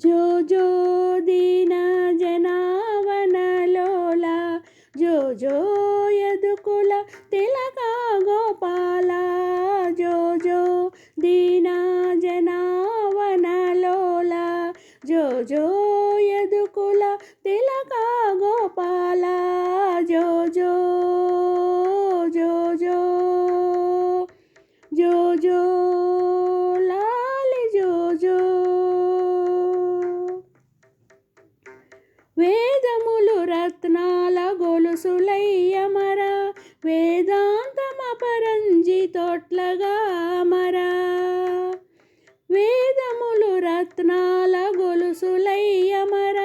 జో జో దీన జనావన లోల జో జో యదుకుల తిలక గోపాల జో జో దీన జనావన లోల జో జో యదుకుల తిలక గోపాల జో జో జో జో జో జో లాలి జో జో. వేదములు రత్నాల గొలుసులయ్యమర వేదాంతమపరంజి తొట్లగా అమరా. వేదములు రత్నాల గొలుసులయ్యమర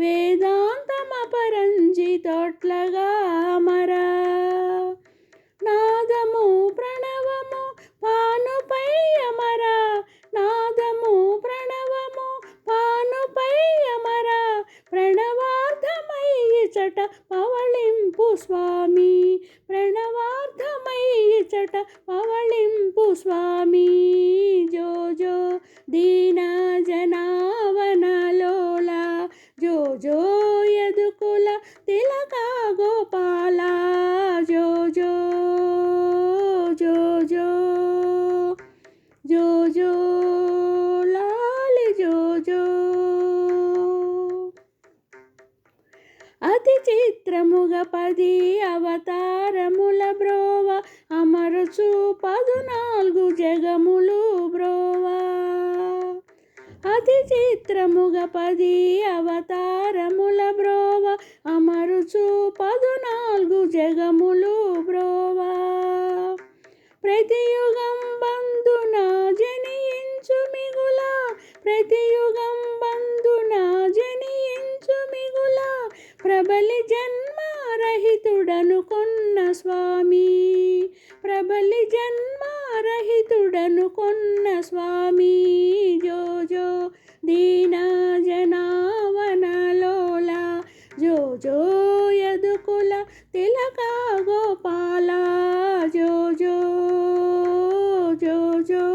వేదాంతమపరంజి తొట్లగా అమరా. నాదము ప్రణవము పానుపై అమర నాదము ప్రణవము పానుపై అమర ప్రణవార్థమై ఇచట పవళింపు స్వామి ప్రణవార్థమై ఇచట పవళింపు స్వామి. జో జో దీన జనావన లోల జో జో యదుకుల తిలక గోపాల జో జో జో జో జో జో లాలి జో జో. అతి చిత్రముగ 10 అవతారముల బ్రోవ అమరుచు 14 జగములు బ్రోవా. అతి చిత్రముగ 10 అవతారముల బ్రోవ అమరుచు 14 జగములు బ్రోవా. ప్రతియుగం బంధున జనించు మిగుల ప్రతియుగం బంధున జనించు మిగుల ప్రబలి జన్మరహితుడనుకొన్న స్వామి ప్రబలి జన్మరహితుడనుకొన్న స్వామి. జో జో దీన జనావన లోల జో జో యదుకుల తిలక గోపాల జో జో జో జో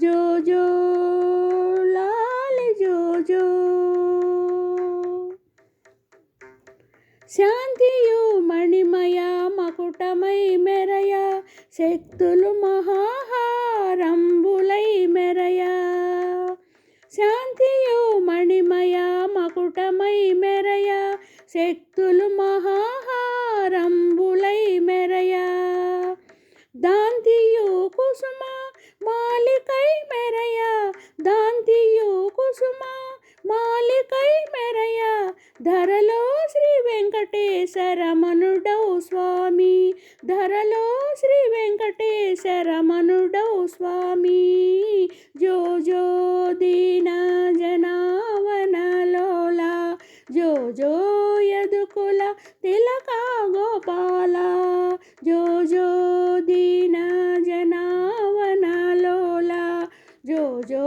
జో జో లాలి జో జో. శాంతియు మణిమయ మకుటమై మెరయ శక్తులు మహాహారంబులై మెరయ. శాంతియు మణిమయ మకుటమై మెరయ శక్తులు మహాహారంబులై మెరయ. దాంతియు కుసుమ మాలికై మెరయ దాంతియు కుసుమ మాలికై మెరయ ధరలో శ్రీ వెంకటేశరమణుడౌ స్వామి ధరలో శ్రీ వెంకటేశరమణుడౌ స్వామి. జో జో దీన జనావన లోల జో జో యదుకుల తిలక గోపాల జో జో దీన జనావన లోల జో జో